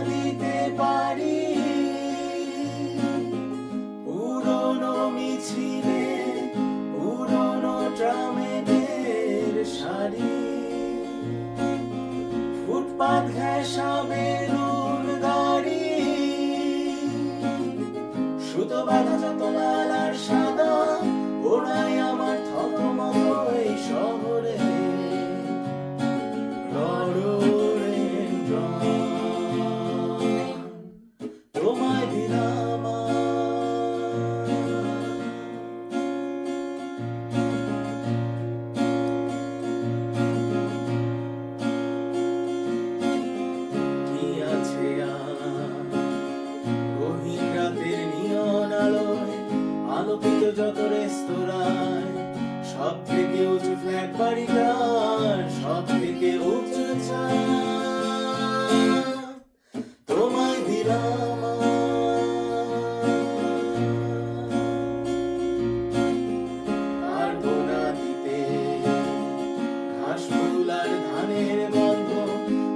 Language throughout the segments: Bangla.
দিতে পারি পুরনো মিছিলে পুরনো ট্রামেদের সারি ফুটপাত ঘেঁষা বেলুন গাড়ি সুতো বাঁধা যত লাল আর সাদা ওরাই আমার থতমত এই শহরে তোমায় দিলাম কি আছে গহীন রাতের নিয়ন আলোয় আলোকিত যত রেস্তোরাঁয় সব থেকে উঁচু ফ্ল্যাট বাড়িটার সব থেকে উঁচু তোমায় দিলাম পারবো না দিতে ঘাস ফুল আর ধানের গন্ধ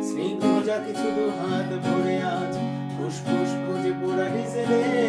স্নিগ্ধ যা কিছু দু হাত ভরে আজ ফুসফুস খুঁজে পোড়া ডিজেলে